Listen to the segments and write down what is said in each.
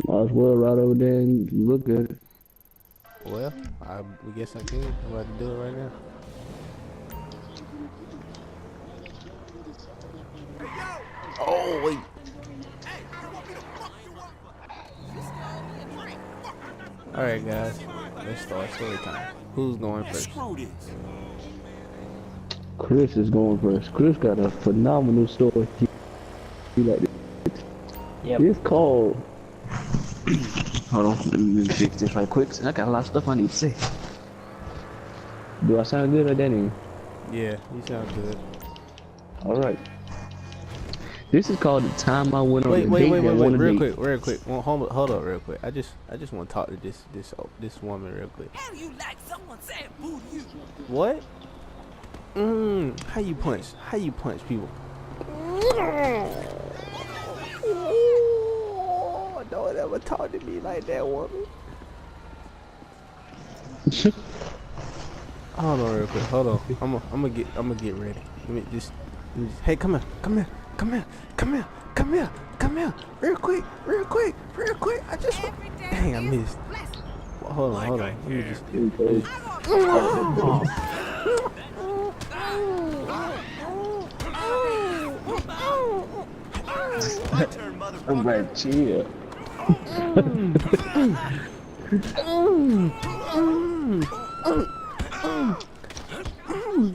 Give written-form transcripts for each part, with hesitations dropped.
Might as well right over there and look at it. Well, we guess I can. I'm about to do it right now. Oh wait. All right, guys. Let's start story time. Who's going first? Chris is going first. Chris got a phenomenal story. He like this. Yep. It's called. Hold on, let me fix this right quick. I got a lot of stuff I need to say. Do I sound good or Danny? Yeah, you sound good. All right. This is called the time I went on Wait, a wait, date wait, that wait, wait, won a real date. quick, real quick. Well, hold up, real quick. I just want to talk to this woman real quick. How do you like someone saying boo to you? What? How you punch? How you punch people? Oh, don't ever talk to me like that, woman. Hold on, real quick. Hold on. I'm gonna get ready. Hey, come here, come here, come here, come here, come here, come here. Real quick, real quick, real quick. I just. Dang, I missed. Well, hold on, hold on. Let me just. I'm like, chill.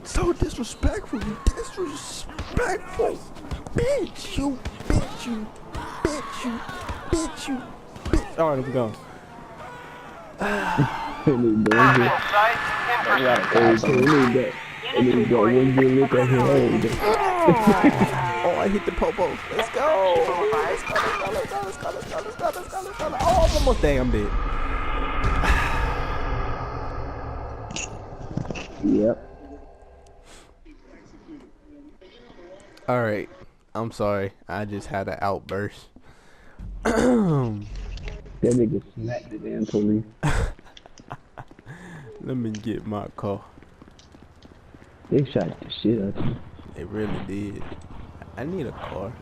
So disrespectful, disrespectful. Bitch, you, bitch, you, bitch, you, bitch, you, bitch. Alright, I'm going. I need that one good look at him. Oh, I hit the popo. Let's go. Let's go, let's go, let's go, let's go, let's go, let's go, let's go, let's go. Oh, I'm almost dang, I'm dead. Yep. Alright, I'm sorry. I just had an outburst. That nigga smacked the damn police. Let me get my car. They shot the shit out of you. They really did. I need a car.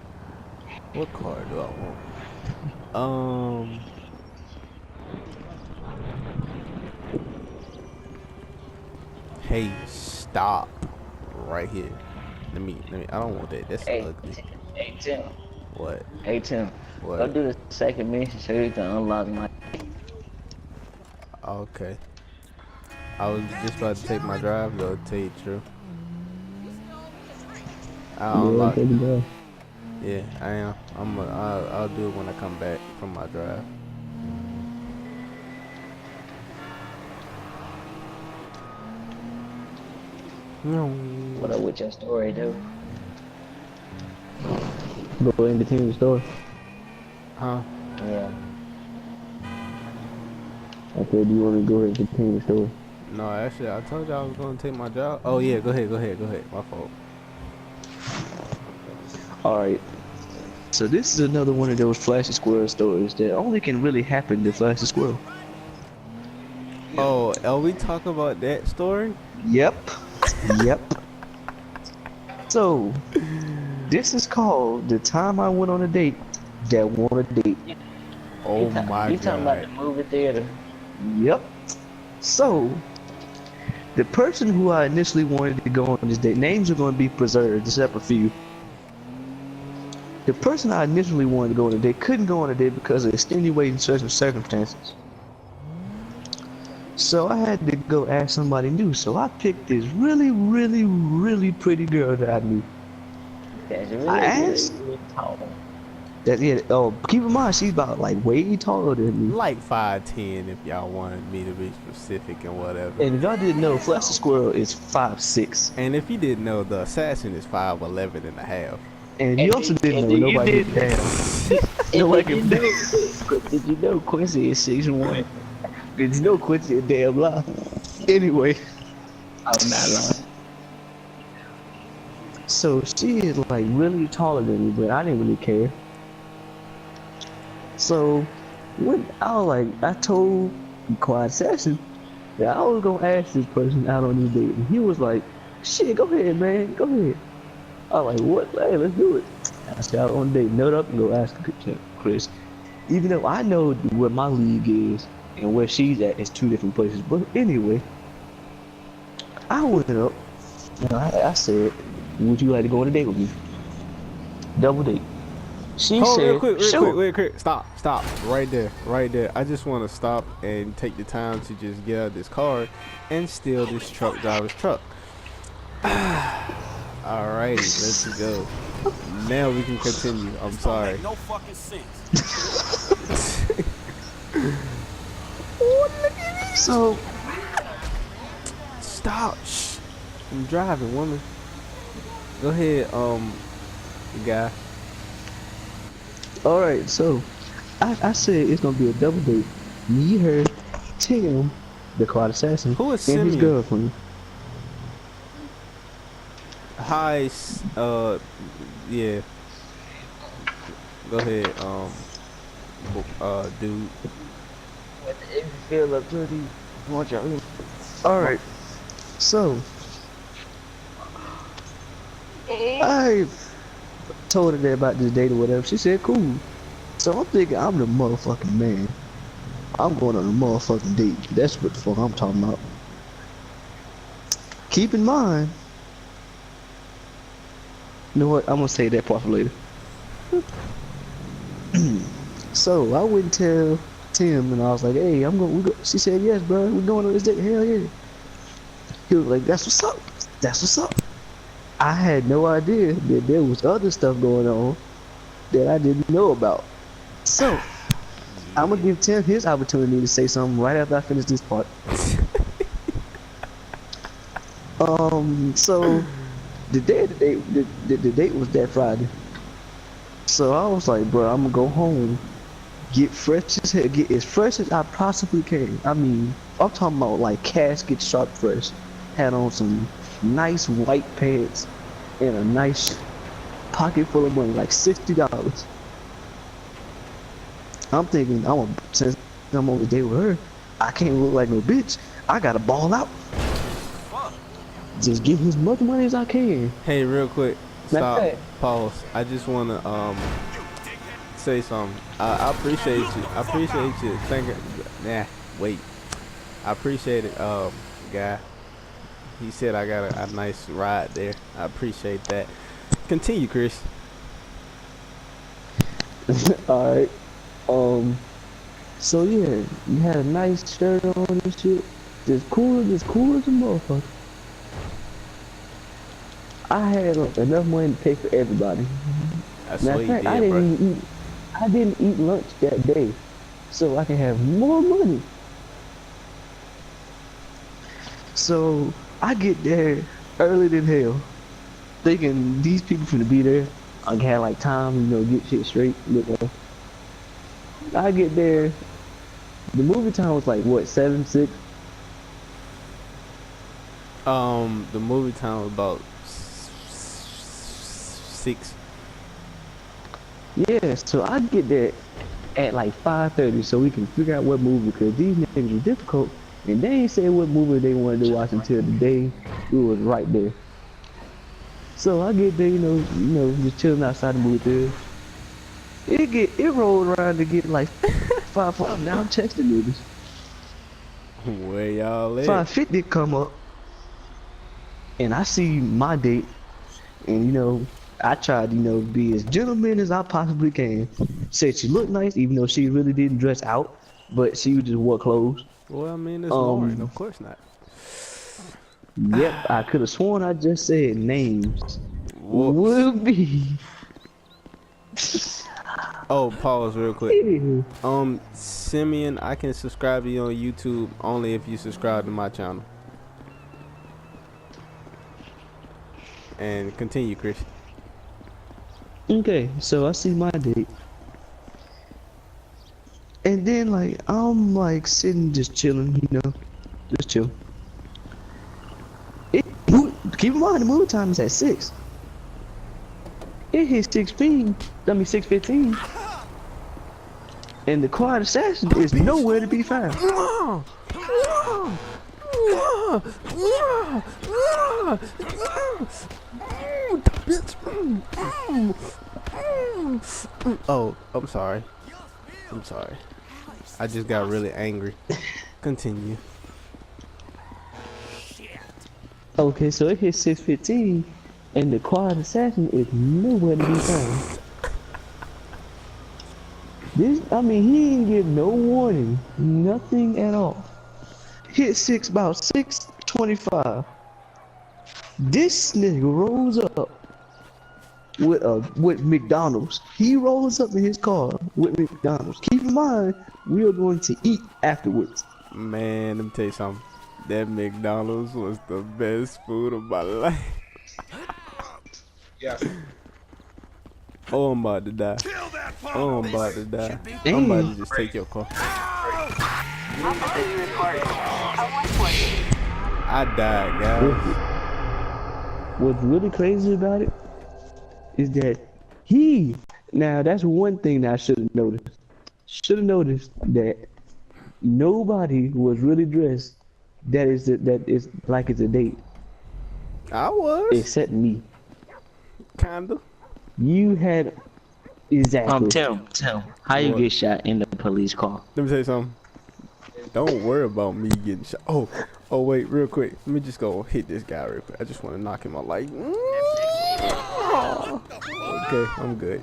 What car do I want? Hey, stop. Right here. Let me, I don't want that. That's Hey, ugly. hey Tim. What? Hey Tim. What? Go do the second mission so you can unlock my. Okay. I was just about to take my drive, though, to tell you the truth. I'll Yeah, unlock. take it down. Yeah, I am. I'll do it when I come back from my drive. What up with your story, dude? Go ahead and continue the story. Huh? Yeah. I said, do you want to go ahead and continue the story? No, actually, I told you I was gonna take my job. Oh yeah, go ahead. My fault. Alright. So this is another one of those Flashy Squirrel stories that only can really happen to Flashy Squirrel. Oh, are we talking about that story? Yep. Yep. So, this is called The Time I Went on a Date That Won a Date. Oh my You talking about the god. movie theater? Yep. So, the person who I initially wanted to go on this date, names are going to be preserved, except for a few. The person I initially wanted to go on a date couldn't go on a date because of extenuating certain circumstances. So I had to go ask somebody new. So I picked this really, really, really pretty girl that I knew. That's I asked. really tall. That yeah. Oh, keep in mind she's about like way taller than me. Like 5'10" if y'all wanted me to be specific and whatever. And if y'all didn't know, Flashy Squirrel is 5'6". And if you didn't know, the assassin is 5'11" and a half. And you also didn't know nobody get down. Nobody can Did you know Quincy is 6'1"? Did you know Quincy a damn lie? Anyway. I'm not lying. So she is like really taller than me, but I didn't really care. So when I told Quiet Assassin that I was gonna ask this person out on this date, and he was like, "Shit, go ahead, man, go ahead." I was like, "What? Hey, let's do it." I said, "I'm on a date, nut up and go ask Chris." Even though I know where my league is and where she's at is two different places. But anyway, I went up and I said, would you like to go on a date with me? Double date. She Hold said, real quick. Stop. Right there. I just want to stop and take the time to just get out of this car and steal this truck driver's truck. Alrighty, let's go. Now we can continue. I'm sorry. No fucking sense. So, Stop. Shh. I'm driving, woman. Go ahead, guy. alright, so I said it's gonna be a double date. Me, her, Tim, the quiet assassin, Who is and his Simeon? girlfriend. Hi, yeah. Go ahead, dude. If you feel up to the, want your Alright, so I told her that about this date or whatever. She said, cool. So I'm thinking I'm the motherfucking man. I'm going on a motherfucking date. That's what the fuck I'm talking about. Keep in mind, you know what? I'm gonna say that part for later. So I wouldn't tell Tim, and I was like, "Hey, She said, "Yes, bro. We're going on this date. Hell yeah." He was like, "That's what's up. That's what's up." I had no idea that there was other stuff going on that I didn't know about. So I'm gonna give Tim his opportunity to say something right after I finish this part. So the date was that Friday. So I was like, bro, I'm gonna go home, get fresh as hell, get as fresh as I possibly can. I mean, I'm talking about like casket sharp fresh. Had on some nice white pants and a nice pocket full of money, like $60. I'm thinking, since I'm on the date with her, I can't look like no bitch. I gotta ball out. Just get as much money as I can. Hey, real quick. Stop. Okay. Pause. I just wanna say something. I appreciate you. I appreciate you. Wait. I appreciate it, guy. He said I got a nice ride there. I appreciate that. Continue, Chris. Alright. So yeah, you had a nice shirt on and shit. Just cool as a motherfucker. I had enough money to pay for everybody. That's Matter what of you fact, did, I didn't eat lunch that day, so I can have more money. So I get there early than hell, thinking these people finna be there. I can have like time, get shit straight. I get there. The movie time was like what, 7, 6? The movie time was about 6. Yeah, so I get there at like 5:30 so we can figure out what movie, because these niggas were difficult and they ain't say what movie they wanted to watch until the day we was right there. So I get there, just chilling outside the movie theater. It rolled around to get like 5:40. Now I'm texting niggas. Where y'all at? 5:50 come up and I see my date, and I tried, be as gentleman as I possibly can. Said she looked nice, even though she really didn't dress out, but she just wore clothes. Well, I mean, it's Lauren. Of course not. Yep, I could have sworn I just said names. Whoops. Would be. Oh, pause real quick. Simeon, I can subscribe to you on YouTube only if you subscribe to my channel. And continue, Chris. Okay, so I see my date. And then I'm sitting just chilling, just chill. Keep in mind the movie time is at 6. It hit 6:15. And the quiet assassin is nowhere to be found. Oh, I'm sorry. I'm sorry. I just got really angry. Continue. Okay, so it hit 6:15, and the quad assassin is nowhere to be found. I mean, he didn't give no warning, nothing at all. Hit about 6:25. This nigga rolls up with McDonald's. He rolls up in his car with McDonald's. Keep in mind, we are going to eat afterwards. Man, let me tell you something. That McDonald's was the best food of my life. Yeah. Oh, I'm about to die. Oh, I'm about to die. I'm about to just take your car. I died, guys. What's really crazy about it is that now that's one thing that I should have noticed. Should have noticed that nobody was really dressed that is like it's a date. I was. Except me. Kinda. You had exactly. Tell him. How you What? get shot in the police car? Let me tell you something. Don't worry about me getting shot. Oh, wait, real quick. Let me just go hit this guy real quick. I just want to knock him out like. Okay, I'm good.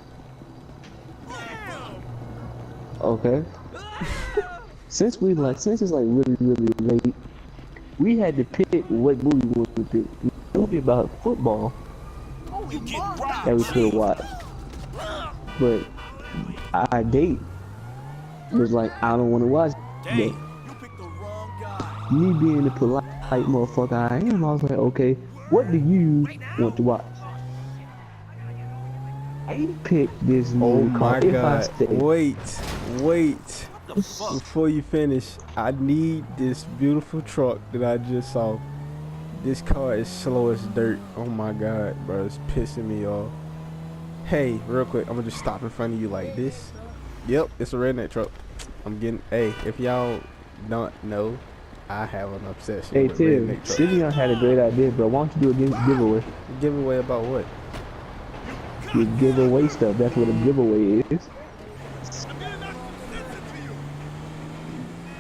Okay. Since it's like really late, we had to pick what movie we wanted to pick. A movie about football that we could watch, but our date was like, I don't want to watch that. You picked the wrong guy. Me being the polite motherfucker I am, I was like, okay, what do you want to watch? I picked this Oh movie my called If I god. Stay. Wait. Before you finish, I need this beautiful truck that I just saw. This car is slow as dirt. Oh my god, bro. It's pissing me off. Hey, real quick, I'm gonna just stop in front of you like this. Yep, it's a redneck truck. Hey, if y'all don't know, I have an obsession Hey with Tim, redneck trucks. Simeon had a great idea, bro. Why don't you do a giveaway? Giveaway about what? You give away stuff. That's what a giveaway is.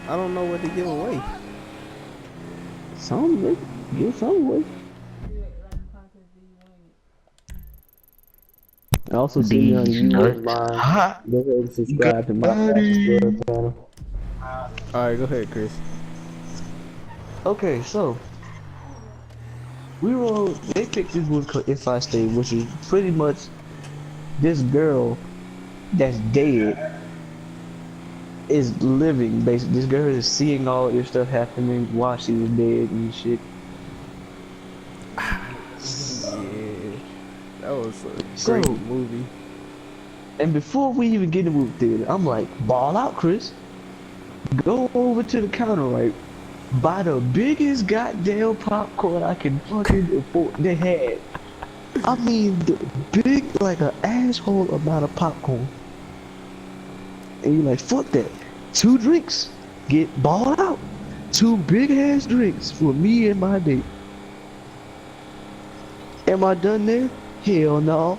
I don't know what to give away. Something, give something away. Also, Simeon, if you wouldn't mind, go ahead and subscribe to my Squirrel channel. Alright, go ahead, Chris. Okay, so they picked this movie called If I Stay, which is pretty much this girl that's dead is living, basically. This girl is seeing all this stuff happening while she was dead and shit. Yeah, that was a So- great movie. And before we even get in the movie theater, I'm like, ball out, Chris. Go over to the counter, right? Buy the biggest goddamn popcorn I can fucking afford. They had. I mean, the big, like an asshole amount of popcorn. And you're like, fuck that. 2 drinks. Get balled out. 2 big ass drinks for me and my date. Am I done there? Hell no.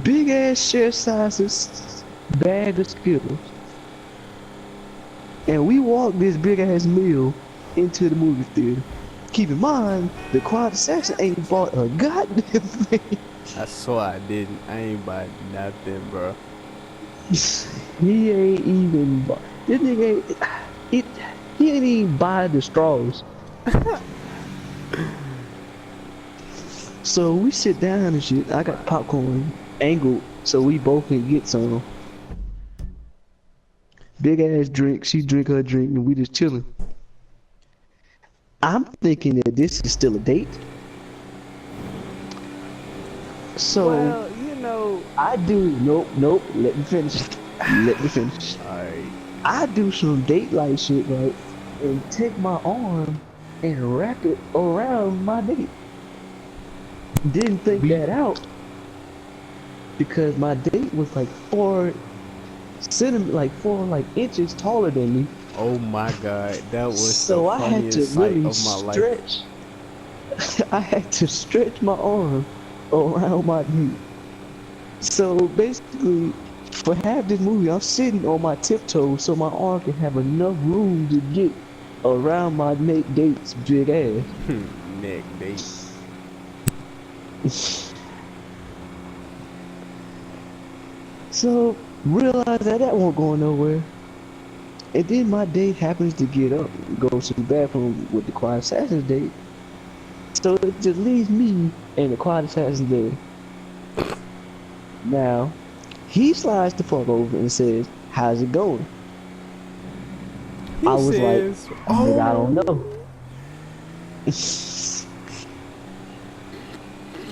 Big ass share sizes bag of Skittles. And we walked this big ass meal into the movie theater. Keep in mind, the quad assassin ain't bought a goddamn thing. I swear I didn't. I ain't buy nothing, bro. He ain't even buy. This nigga ain't. He ain't even buy the straws. So we sit down and shit. I got popcorn angled so we both can get some. Big ass drink. She drink her drink and we just chilling. I'm thinking that this is still a date. So Well, you know. I do. Nope. Let me finish. Alright. I do some date like shit, right? And take my arm and wrap it around my date. Didn't think that out because my date was like 4 inches taller than me. Oh my god, that was So the I had to funniest sight really of my life. stretch. I had to stretch my arm around my knee. So basically, For half this movie, I'm sitting on my tiptoes so my arm can have enough room to get around my neck date's big ass. Neck date. So, realize that won't go nowhere. And then my date happens to get up and go to the bathroom with the quiet assassin's date. So it just leaves me and the quiet assassin there. Now, he slides the fuck over and says, "How's it going?" He I was says, like, "Nigga, I don't know."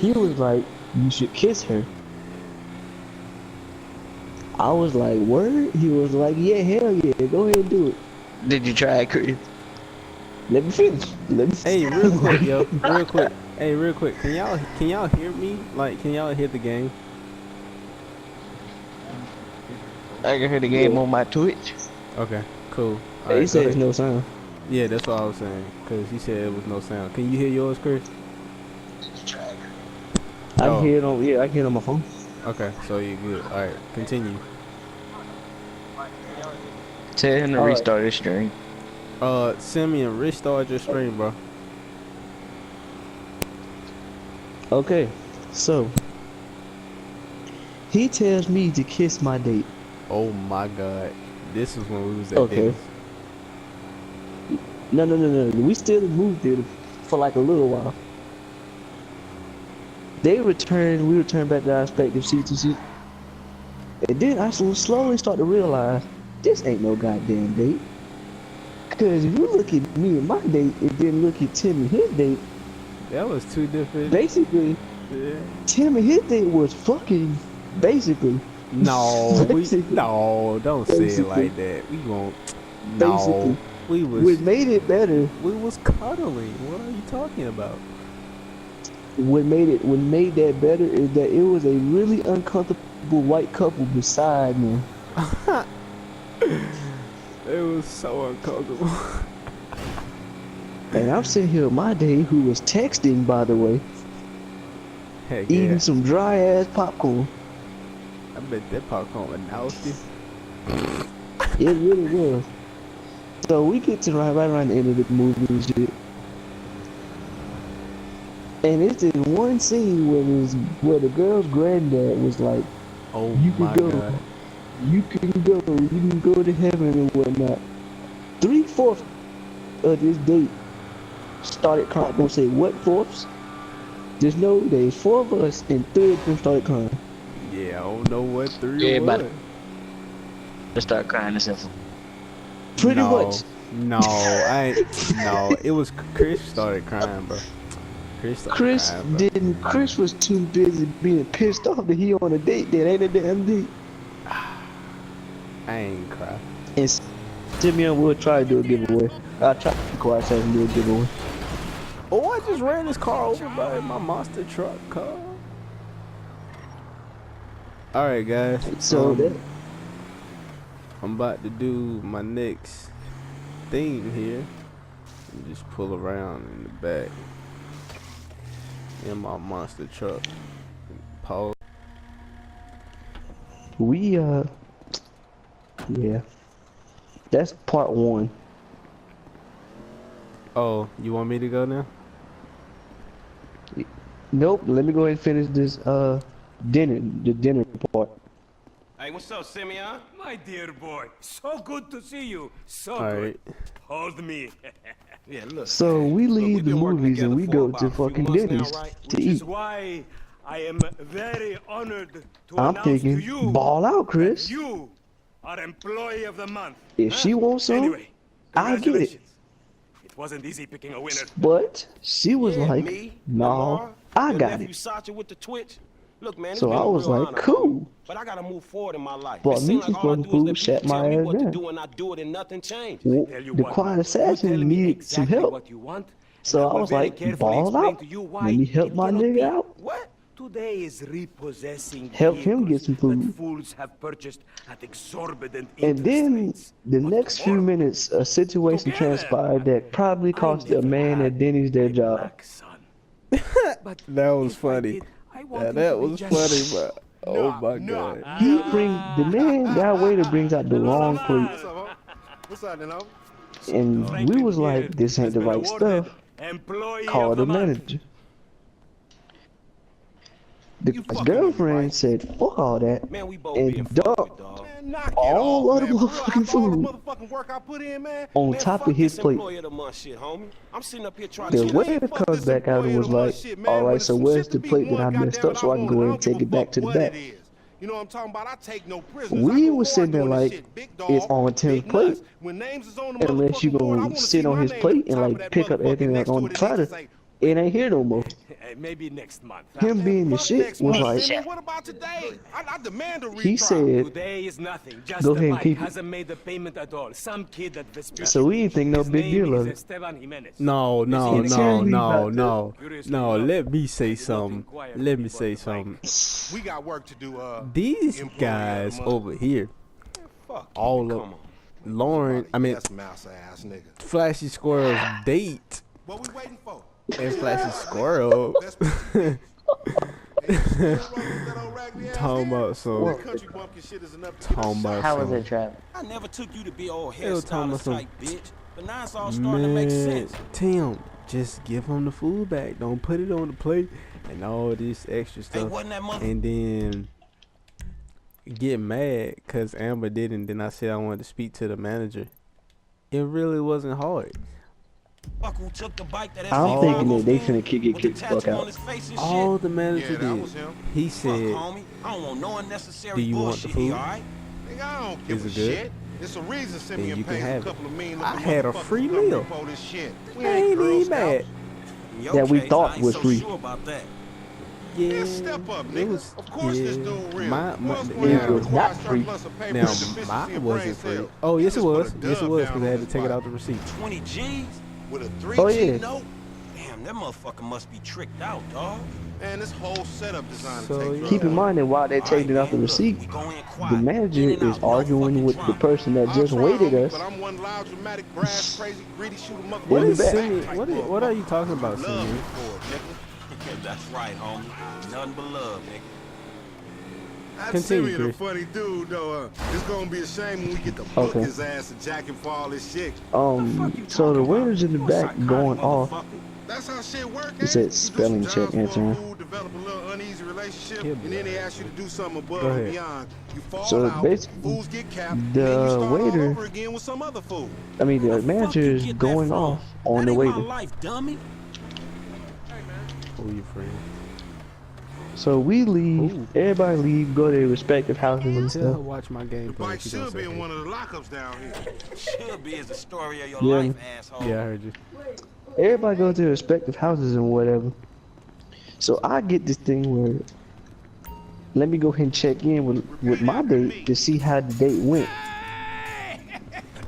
He was like, "You should kiss her." I was like, "Word?" He was like, "Yeah, hell yeah, go ahead and do it." Did you try it, Chris? Let me finish. Let me hey, real quick, yo, real quick. Hey, real quick. Can y'all hear me? Like, can y'all hear the game? I can hear the game on my Twitch. Okay, cool. All He right, said go it's ahead. no sound. Yeah, that's what I was saying. Cause he said it was no sound. Can you hear yours, Chris? I Oh. can hear it on, yeah, I can hear it on my phone. Okay, so you good. All right, continue. Tell him to All right. restart his stream. Simeon, restart your stream, bro. Okay, so he tells me to kiss my date. Oh my God, this is when we was at Okay. Denny's. No, we still in the movie theater for like a little while. We returned back to our respective seats and shit. And then I slowly start to realize this ain't no goddamn date. Cause if you look at me and my date and then look at Tim and his date, That was two different. basically Yeah. Tim and his date was fucking basically. No, Basically. don't say it Basically. like that. We won't. No, Basically. we What was made it better, we was cuddling. What are you talking about? what made that better is that it was a really uncomfortable white couple beside me. It was so uncomfortable. And I'm sitting here with my date who was texting, by the way, Heck eating yeah. some dry ass popcorn. I bet that popcorn was nasty. It really was. So we get to right around the end of the movie and shit. And it's this one scene where the girl's granddad was like, Oh "You can my go. God. You can go to heaven and whatnot." 3/4 of this date started crying. Don't say what fourths. Just know there's 4 of us and 3 of them started crying. Yeah, I don't know what 3 Yeah, was. but- Let's start crying and stuff. Pretty no, much. No, no, it was Chris started crying, bro. Chris started Chris crying, bro. didn't. Chris was too busy being pissed off that he on a date that ain't a damn date. I ain't cry. And Simeon will try to do a giveaway. I'll try to be quiet so I can do a giveaway. Oh, I just ran this car over by my monster truck car. All right, guys. So that I'm about to do my next thing here. And just pull around in the back in my monster truck. Pause. we yeah. That's part 1. Oh, you want me to go now? Nope. Let me go ahead and finish this the dinner part. Hey, what's up, Simeon? My dear boy, so good to see you. So All good. right. Hold me. Yeah, look. So we Look, leave we've the been working movies and together we for go about to a few fucking months now, Denny's right? to Which is eat. why I am very honored to I'm announce to thinking, you ball out, that Chris. you are employee of the month. If she wants some, Anyway, I'll get it. congratulations. It wasn't easy picking a winner. But she was Yeah, like, me, "No, Lamar, I your got nephew it." Sacha with the Twitch. Look, man, it's So been I a was real like, honor, "Cool." homie. But I gotta move forward in my life. Bought It me seems some like all I fucking do is food, let sat people tell my me ass what to down. do, and I do it, and nothing changes. Well, Tell you the what, quiet man, you assassin tell me needed some exactly help. what you want, and So I will was very like, carefully "Ball explain out. to you Let why me help it my cannot nigga be. out. What? Today is repossessing Help him get vehicles some that food." fools have purchased at exorbitant And interest then rates. the But next few tomorrow, minutes, a situation together, transpired that probably I cost a never man had at Denny's their a job. black son. But That was if I funny. did, I want Yeah, him that to be was just funny, bro. Oh my god. He the man, that waiter brings out the wrong plate. What's up, huh? What's up, you know? And we was like, this ain't the right stuff. Call the manager. The girlfriend said, fuck all that, Man, we both and being dumped fucked, dog. Man, knock it all off, of the man. For real, motherfucking after all the food motherfucking work I put in, man. on Man, top fuck of his this plate. employee of the month shit, homie. I'm sitting up here trying The to waiter Fuck comes this back out and employee was of the month like, shit, man. all When right, it's so some where's shit the to be plate that I won, messed goddamn up it, so I can want go it. ahead I and don't take give it a back fuck to the what back? it is. You know what I'm talking about? I take no prisoners. I We go was hard sitting there doing this like, shit. Big it's dog, on Tim's big plate. nuts. When names is on the Unless you motherfucking board, I gonna wanna sit see on my his name at plate the and top of like that pick up motherfucking everything like next on to the it. It needs to platter. say, It ain't here no more. Maybe next month. Him being the fuck shit next was month, like, Simmy. What about today? I demand a retrial. he said, Today is nothing. Just go the ahead and bike keep it. hasn't made the payment at all. Some kid at Vespucci. So we didn't think no His big name deal of is it. Esteban Jimenez. No, no, And no, tell me no, about no, Curiously no. enough, Let me say I did not something. inquire Let me about say the something. We got work to do. These employee of the guys month. over here, Fuck you, all come of on. Lauren, I mean, Yes, mouse ass nigga. Flashy Squirrel's date What we waiting for? and Flashy Squirrel talking about some, Country bumpkin shit is enough to talking about How was some. it, Travis? I never took you to be old They were talking about hairstylist some- type bitch, but now it's all starting to make Man, sense. Tim, just give him the food back. Don't put it on the plate and all this extra Hey, stuff. wasn't that mother? And then get mad because Amber didn't. Then I said I wanted to speak to the manager. It really wasn't hard. Fuck who took the bike that I'm Oh. thinking that they SC finna get with the kicked the fuck tattoo on out. his face and All shit. the manager Yeah, that did, was him. he Fuck, said, homie. I don't want no unnecessary Do you want bullshit the food? here, alright? Nigga, I don't give Is a it good? shit. It's a reason Then Simeon you can pays a have it. couple of mean I looking had a motherfuckers free to come meal. repo this shit. We I ain't ain't Girl even Scouts. mad. In your That we case, thought I ain't was so free. Sure about that. Yeah, Yeah, step up, it nigga. was. Of course this Yeah, dude real. my, Who else It gonna now, was require not free. surplus of paper now and deficiency mine of brain wasn't free. cells? Oh He yes it just put was. a Yes it dub was down because I on had to his take it bike. out the receipt. 20 G's? With a Oh, 3G yeah. note? Damn, that motherfucker must be tricked out, dog. Man, this whole setup designed So, to take yeah. drugs. Keep in mind that while they're taking it off the Look, receipt, we go in quiet, the manager in and is out, no arguing fucking with the drama. person that I'll just try, waited homie, us. but I'm one loud, dramatic, brass, crazy, greedy shooter motherfucker. What In the is back. Simeon? What are you talking about, Love Simeon? me for it, nigga. That's right, homie. Nothing but love, nigga. That Continue, Simeon a Chris. funny dude, though. It's gonna be a shame when we get to book Okay. his ass and jack him for all this shit. So the waiters in the back going off. That's how shit work, He ain't said it? You do spelling some check jobs for a answering. fool, develop a little uneasy relationship, He'll and be then they ask you to do something above Go and ahead. beyond. You fall So out, basically, fools get capped, and the then you start waiter- all over again with some other fool. I mean, the manager is going off on the That ain't my waiter. life, dummy. Who your friend? So we leave, Ooh. everybody leave, go to their respective houses and Tell her stuff. watch my The gameplay. bike She gonna should be say, in hey. one of the lockups down here. Should be is the story of your Yeah. life, asshole. Yeah, I heard you. Everybody go to their respective houses and whatever. So I get this thing where, let me go ahead and check in with my date to see how the date went.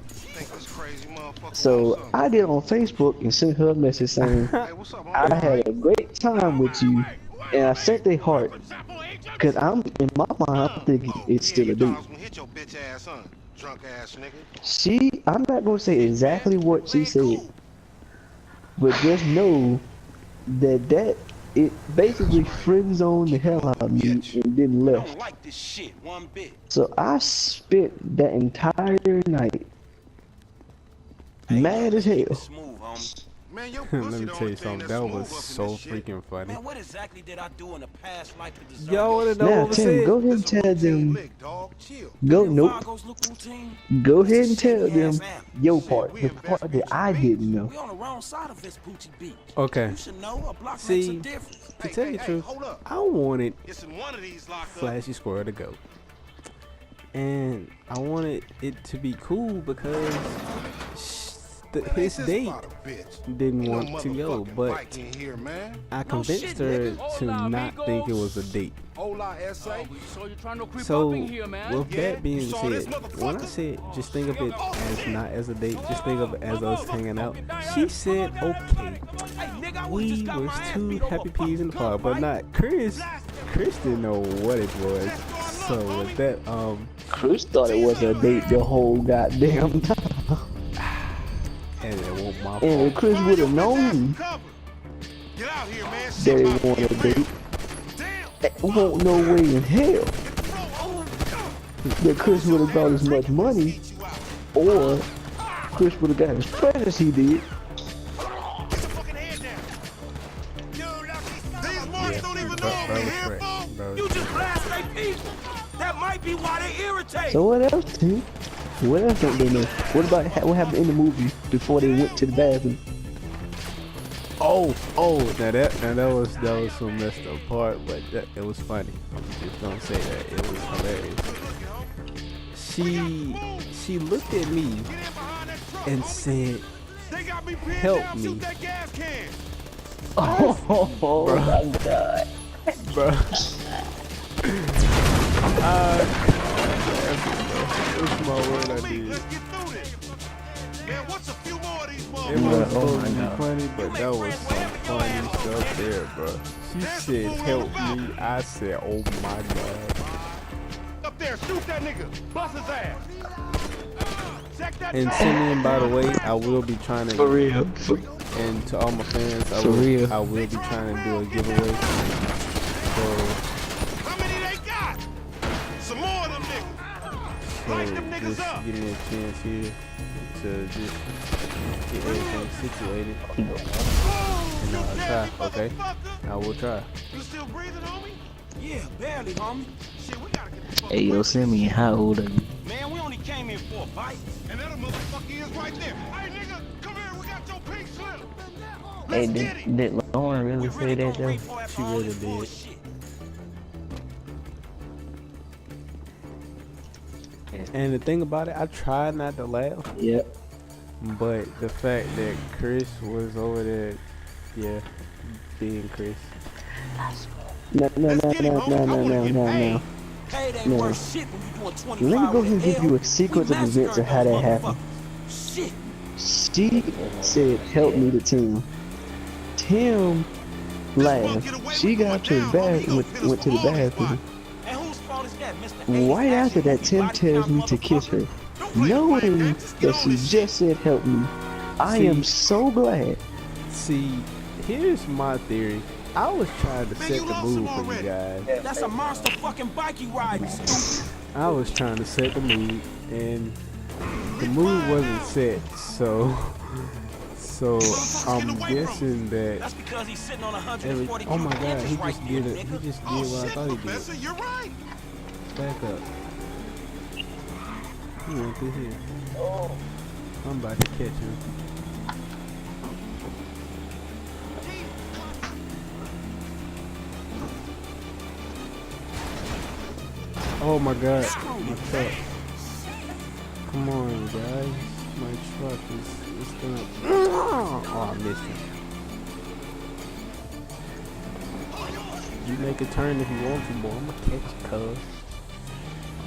Think this crazy motherfucker So wants something. I get on Facebook and sent her a message saying, Hey, what's up, I homie? had a great time with you, and I sent a heart. Cause I'm, in my mind, I'm thinking it's still a date. Dogs gonna hit your bitch ass, huh? Drunk ass nigga. I'm not gonna say exactly what she said, but just know that it basically friend zoned the hell out of me and then I left. don't like this shit one bit. So I spent that entire night mad as hell. Smooth, homie. Man, your Let pussy me the tell only you thing something. that's That smooth was up in so this shit. freaking funny. Man, what exactly did I do in the past life to deserve Y'all wanna this? know Now what was Tim, said? go ahead and This a tell routine them. lick, dog. Chill. Go, Your nope. Fargo's look routine? Go It's ahead a and tell shitty them ass app. your Shit, part, we the invest part in that I beats. didn't know. We on the wrong side of this Poochie Beach. Okay. You should know a block makes a See, difference. to tell you the truth, hold up. I wanted It's in one of these lockups. Flashy Squirrel to go. And I wanted it to be cool because his date didn't want to go, but I convinced her to not think it was a date. So with that being said, when I said just think of it as not as a date, just think of it as us hanging out, she said okay. We was two happy peas in the pod, but not Chris. Chris didn't know what it was. So with that, Chris thought it was a date the whole goddamn time. and it won't my And fault. if Chris would have known Get out here, man. that it wanted a date, won't no way in hell that Chris would have got as much money, or Chris would have got as fresh as he did. You just blast their people. That might be why they irritate. So what else, T? What else don't they know? What about what happened in the movie before they went to the bathroom? Oh, now that was some messed up part, but it was funny. I'm just gonna say that it was hilarious. She looked at me and said, "Help me." Oh my God. Bro. That's my word I did. It was supposed to be funny, but that was some funny stuff there, bro. She said, "Help me." I said, "Oh my God." Up there, shoot that nigga. Bust his ass. Check that. And Simeon, by the way, I will be trying to. For real. And to all my fans, I For real. will be trying to do a giveaway. So, How many they got? Some more of them niggas. Light them niggas just up. give me a chance here to just get everything situated. And I'll try, okay? I will try. You still breathing, homie? Yeah, barely, homie. Shit, we gotta get the fuck Hey, yo, Simeon, how old are you? Man, we only came here for a bite. And that motherfucker is right there. Hey, nigga, come here. We got your pink slip. Hey, Let's get it. did Lauren really We say really that gonna though? wait for She really did. bullshit. And the thing about it, I tried not to laugh, Yep. but the fact that Chris was over there, yeah, being Chris. No. Paid ain't No. worth shit when you doing 25 Let me go ahead and with give L. you a sequence We of events of how massacred that those happened. motherfuckers. Shit. She said, "Help me to Tim." Tim laughed. She got to the bathroom, went to the bathroom. And whose fault is that, Mr. Right after that, Tim tells me to kiss her, knowing that she just said, "Help me." I am so glad. See, here's my theory. I was trying to set the mood for you guys. That's a monster fucking bike you riding, stupid. I was trying to set the mood, and the mood wasn't set, so I'm guessing that. That's because he's sitting on 140 Oh my God, he right just there, did it. nigga. He just did Oh, what I shit, thought he did. Professor, you're right. Back up. He went through here. I'm about to catch him. Oh my God, my truck. Come on, guys. My truck is gonna. Oh, I missed him. You make a turn if you want to, boy. I'm gonna catch you, cuz.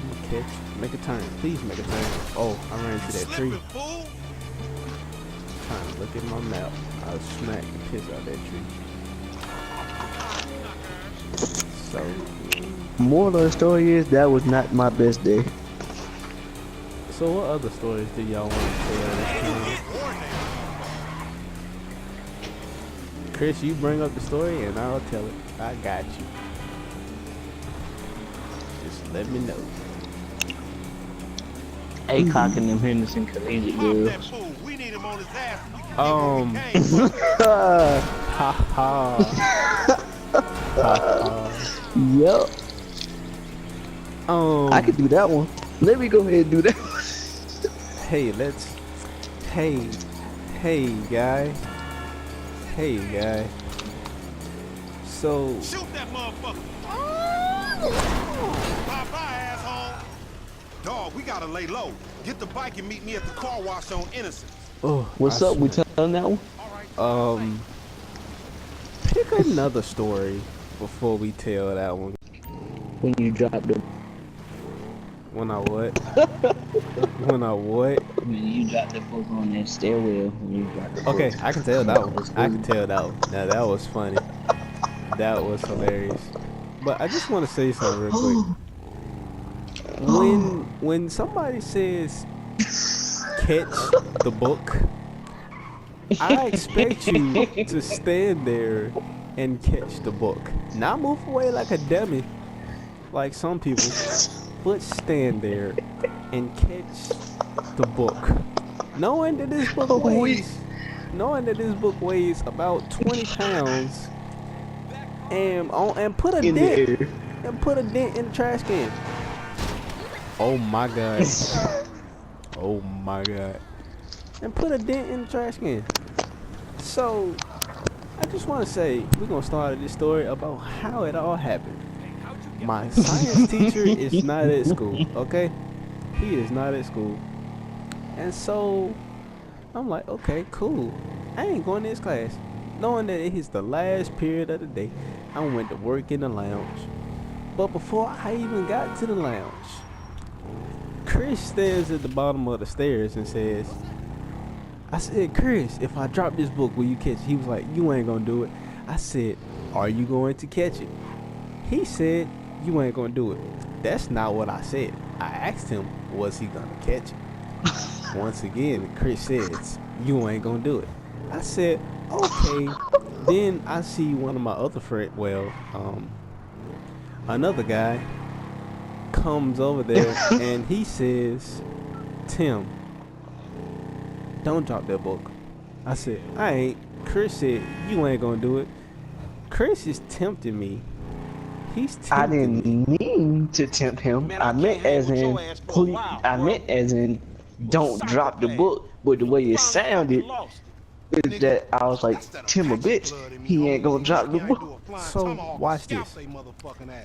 I'm gonna catch you. Make a turn. Please make a turn. Oh, I ran into that tree. Slipping, fool. Trying to look at my map. I smacked the piss out of that tree. So, Moral of the story is that was not my best day. so what other stories do y'all want to tell this time? Chris, you bring up the story and I'll tell it. I got you. Just let me know. Aycock and them Henderson collegiate Pop that girls. fool. We need him on his ass. Ha ha. Yup. I could do that one. Let me go ahead and do that one. Hey, let's. Hey, guy. Hey, guy. So, Shoot that motherfucker. Bye-bye, asshole. Dog, we gotta lay low. Get the bike and meet me at the car wash on Innocence. oh, What's I up? We swear. telling that one? Pick another story before we tell that one. When you dropped it. When I what? When I what? When you dropped the folk on that stairwell, when you dropped the Okay, folk. I can tell that one. I can tell that one. Now that was funny. That was hilarious. But I just want to say something real quick. When somebody says catch the book, I expect you to stand there and catch the book. Not move away like a dummy, like some people, but stand there and catch the book, knowing that this book weighs about 20 pounds, and put a In the dent air. in the trash can. Oh my god. Oh my god. And put a dent in the trash can. So I just want to say, we're going to start this story about how it all happened. My science teacher is not at school, okay? He is not at school. And so I'm like, okay, cool. I ain't going to this class. Knowing that it is the last period of the day, I went to work in the lounge. But before I even got to the lounge, Chris stands at the bottom of the stairs and says, I said, Chris, if I drop this book, will you catch it? He was like, you ain't gonna do it. I said, are you going to catch it? He said, you ain't gonna do it. That's not what I said. I asked him, was he gonna catch it? Once again, Chris says, you ain't gonna do it. I said, okay. Then I see one of my other friends, another guy comes over there and he says, Tim, don't drop that book. I said, I ain't. Chris said, you ain't gonna do it. Chris is tempting me. He's tempting I didn't me. mean to tempt him. Man, I meant can't as hang with in, your ass for a please, while, I bro. meant as in, don't drop the book. But the way it sounded is that I was like, Tim a bitch. He ain't gonna drop the book. So, watch this.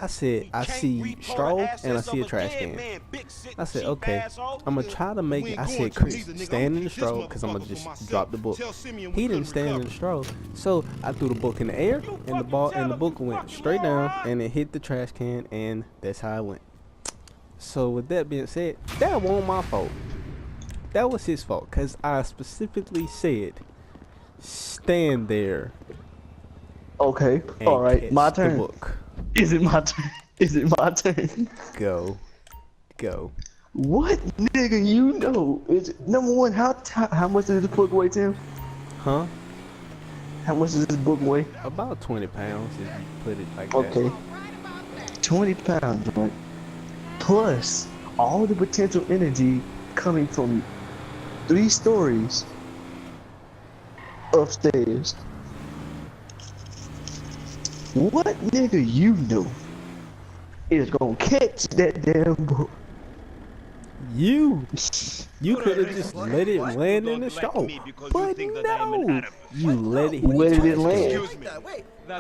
I said, I see straw and I see a trash can. I said, okay, I'm gonna try to make it. I said, Chris, stand in the straw because I'm gonna just drop the book. He didn't stand in the straw, so I threw the book in the air and the book went straight down and it hit the trash can, and that's how it went. So with that being said, that wasn't my fault. That was his fault because I specifically said, stand there. Okay, And all right, my catch the turn. book. Is it my turn? Is it my turn? Go. What nigga you know? Is number one, how much does this book weigh, Tim? Huh? How much does this book weigh? About 20 pounds if you put it like Okay, that. 20 pounds, right? Plus all the potential energy coming from 3 stories upstairs. What nigga you know is gonna catch that damn book? You could have just let it land in the straw, but no, you let it hit Where the did it trash land?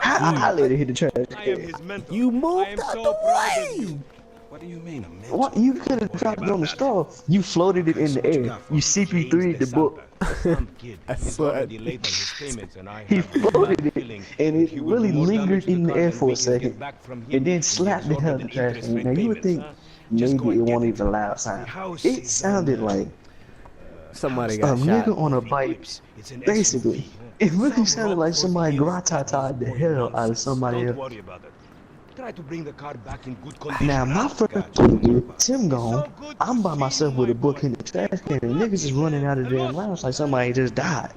can. I let it hit the trash can. You moved out the way. What do you mean, a mentor? What? You could have dropped it on the straw. You floated it in the air. You CP3'd the book. I swear. He floated it, and it really lingered in the air for a second, and then slapped the hell out of the trash can. Now you would think maybe it won't even loud sound. It sounded like Somebody a got shot. nigga on a bike. Basically, it really sounded like somebody grata-ta'd the hell out of somebody else. Try to bring the car back in good condition. Now my first thing is, Tim gone, I'm by myself with a book in the trash can, and niggas is running out of the damn lounge like somebody just died.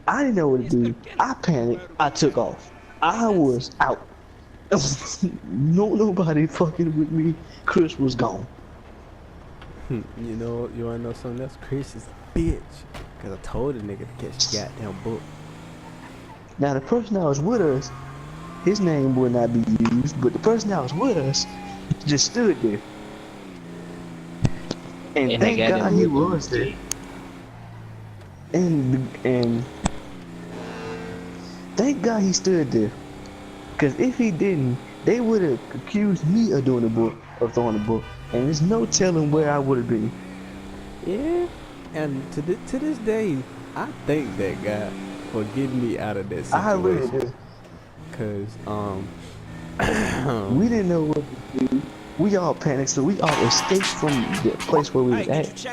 I didn't know what to do. I panicked. I took off. I was out. Nobody fucking with me. Chris was gone. You know, you wanna know something else? Chris is a bitch. Cause I told the nigga to catch the goddamn book. Now the person that was with us, his name would not be used, but the person that was with us just stood there. And thank God he was there. And thank God he stood there. Cause if he didn't, they would have accused me of doing the book, of throwing the book. And there's no telling where I would have been. Yeah, and to this day, I thank that guy for getting me out of that situation. I really do. Cause We didn't know what to do. We all panicked, so we all escaped from the place where we was at.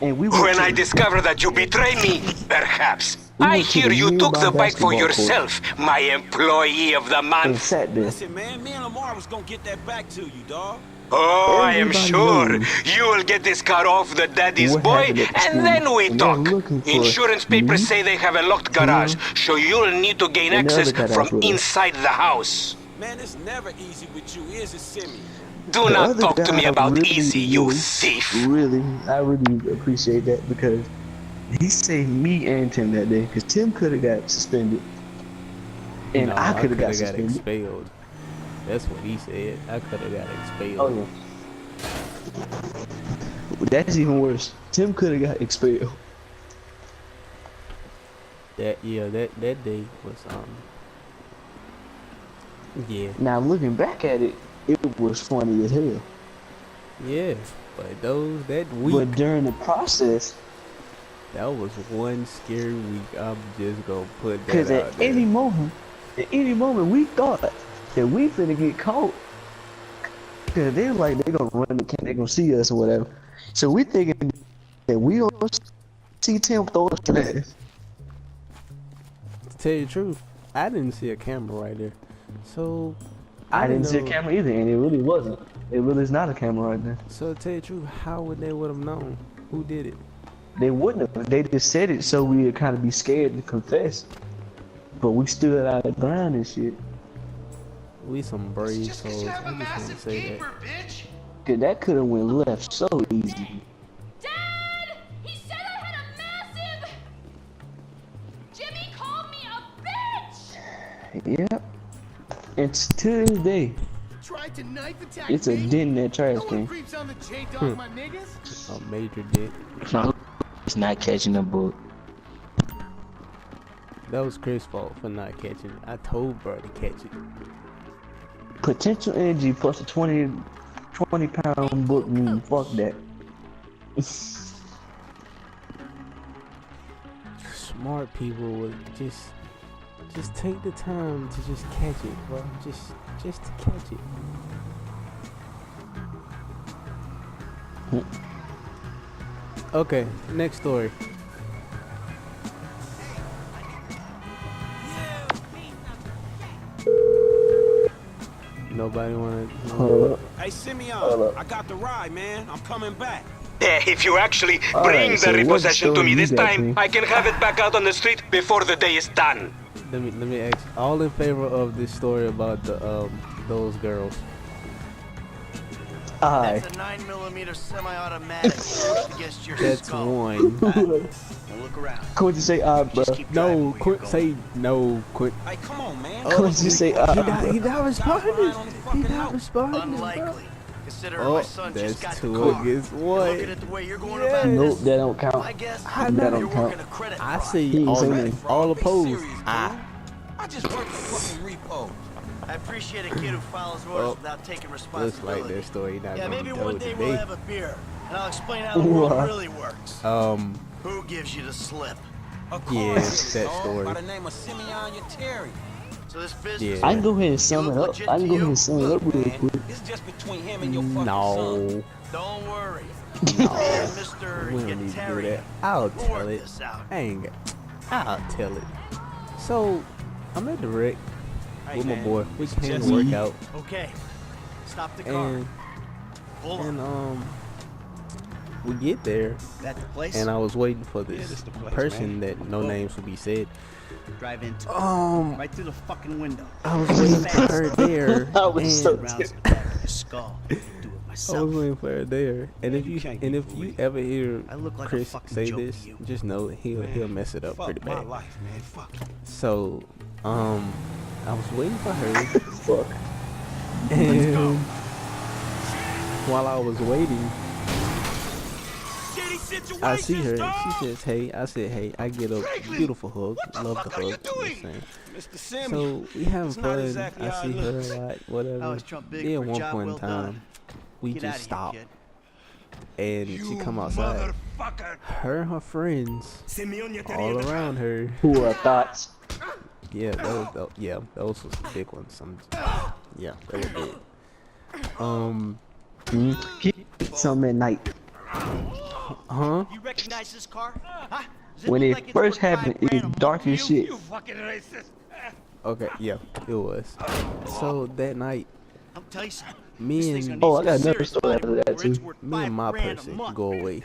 And we went When to I discover that you betray me, perhaps. We I went to hear the you took nearby the bike for basketball court. yourself, my employee of the and month. sat there. Listen, man, me and Lamar was gonna get that back to you, dog. Oh, I am Everybody sure knows you will get this car off the daddy's what boy, happened at the school, and then we and they're talk. looking for Insurance papers me, say they have a locked garage, so you'll need to gain and the other access guy that from was with us. inside the house. Man, it's never easy with you, is it, Simeon? Do The not other talk to me guy about really, easy, you thief. I really appreciate that because he saved me and Tim that day. Because Tim could have got suspended, and No, I I could have could got have got suspended. expelled. That's what he said. I could have got expelled. Oh yeah, that's even worse. Tim could have got expelled. That day was yeah. Now looking back at it, it was funny as hell. Yeah, but that week, But during the process, that was one scary week. I'm just gonna put that because out at there. any moment, we thought that we finna get caught. Because they're like, they gonna run the camp, they gonna see us or whatever. So we thinking that we don't see Tim throw us to that. To tell you the truth, I didn't see a camera right there, so I didn't see a know- camera either, and it really wasn't. It really is not a camera right there. So to tell you the truth, how would they have known who did it? They wouldn't have. They just said it so we'd kind of be scared to confess. But we stood out of the ground and shit. We some brave souls. I just want to say that. Cause that could have went left so easy. Dad! He said I had a massive... Jimmy called me a bitch! Yep. And to this day, Tried to knife attack it's a me? dent in that trash No one can. creeps on the J-Dog, my niggas. A major dick. It's not catching a book. That was Chris' fault for not catching it. I told bro to catch it. Potential energy plus a 20 pound book mean fuck that. Smart people would just take the time to just catch it, bro. Just to catch it. Okay, next story. Nobody wanna. Hey, Simeon, I got the ride, man. I'm coming back. If you actually Alright, bring so the what repossession to story me you this got, time, man? I can have it back out on the street before the day is done. Let me ask. All in favor of this story about the those girls? Aye. That's a 9mm semi-automatic against your That's skull. one. Now look around. Quincy say aye, bro. Just keep driving No, where quit. you're Say no. Quit. Hey, come on, man. Quincy say aye. He not responding. He not responding. unlikely. Considering Oh, my son just that's got the two car. against Looking one. at the way you're going Yeah. about Nope, this, that don't count. I guess I That know. don't you're count. working a credit I fraud. see ain't all saying that. nothing. All Be opposed. serious, dude. I just work for fucking repos. I appreciate a kid who follows orders Oh, without taking Looks responsibility. like their story not Yeah, gonna maybe be one told day we'll today. have a beer, and I'll explain how the world What? really works. Who gives you the slip? A car Yeah, dealer, that dog, story. by the name of Simeon Yeteri. So this business. Yeah. I can go ahead and sum it up. I can go ahead and sum it up real Man, quick. it's just between him and your fucking son. No, Don't worry. no. And Mr. We don't need to do Yeteri, that. I'll we'll tell work it. this out. I ain't got. I'll tell it. So, I'm at the wreck Hey, with my man, boy. We it's came just- to work out, Okay. Stop the car. and Pull up. we get there, That the place? and I was waiting for this this the place, person that no names will be said. Drive into Right through the fucking window. I was waiting for her there, I was and so Rounds the back of your skull. Do it I myself. was waiting for her there. And if you you can't and be if for you real. ever hear I look like a Chris fucking say joke to this, you. just know he'll mess it up pretty Fuck my bad. life, man. Fuck it. So, I was waiting for her, Fuck. and while I was waiting, I see her. She says, "Hey," I said, "Hey." I get a beautiful hug. Love the hug. You know what I'm saying? Mr. Simeon. So we having It's not fun. exactly I how see it her looks. a lot. Whatever. Always Trump big Then for at a one job point in well time, done. we Get just outta here, stopped, kid. and she come outside. Her and her friends all around her. Who are thoughts? Yeah, those was the big ones. Yeah, they were big. Some at night. Huh? You recognize this car? Huh? Does When look it like it's first worth happened, $5 it grand dark as shit. Okay, yeah, it was. So that night, I'll tell you something. me and Oh, I got another story after that too. me and my person go away.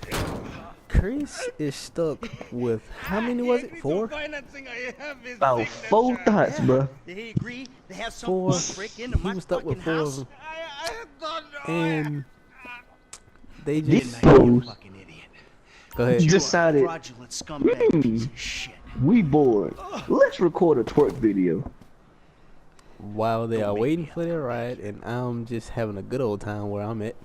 Chris is stuck with how many was it? 4? About 4 thoughts, bro. Did he agree to have some 4. break into He my was stuck with fucking 4 of house? them. And they These just fools Fucking idiot. go ahead. decided, Fraudulent scumbag piece of shit. we bored. Let's record a twerk video. While they are waiting for their ride, and I'm just having a good old time where I'm at.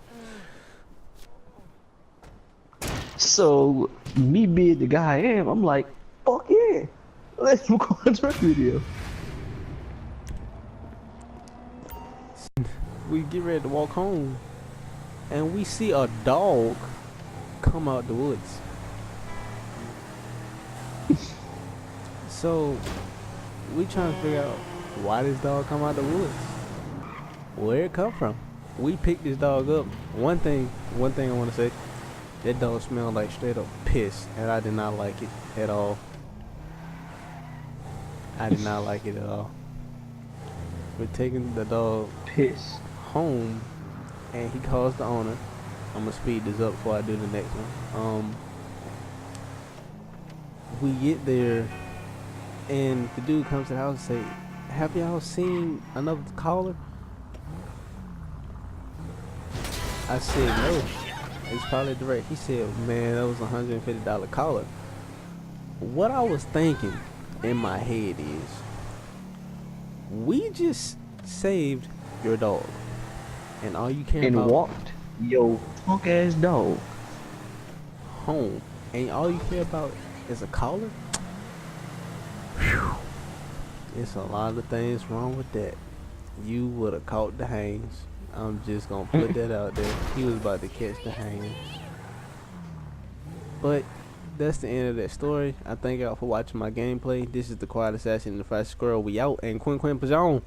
So, me being the guy I am, I'm like, fuck yeah. Let's record a twerk video. We get ready to walk home, and we see a dog come out the woods. So we trying to figure out why this dog come out the woods, where it come from. We picked this dog up. One thing I want to say, that dog smelled like straight up piss, and I did not like it at all. I did not like it at all. We're taking the dog Piss. home, and he calls the owner. I'm gonna speed this up before I do the next one. We get there, and the dude comes to the house and say, "Have y'all seen another caller?" I said, "No, it's probably direct." He said, "Man, that was a $150 caller." What I was thinking in my head is, we just saved your dog, and all you care And about walked your punk ass dog home, and all you care about is a caller. Whew. It's a lot of things wrong with that. You would have caught the hangs. I'm just gonna put that out there. He was about to catch the hangs. But that's the end of that story. I thank y'all for watching my gameplay. This is the Quiet Assassin and the Fast Squirrel. We out, and Quin Pe.on.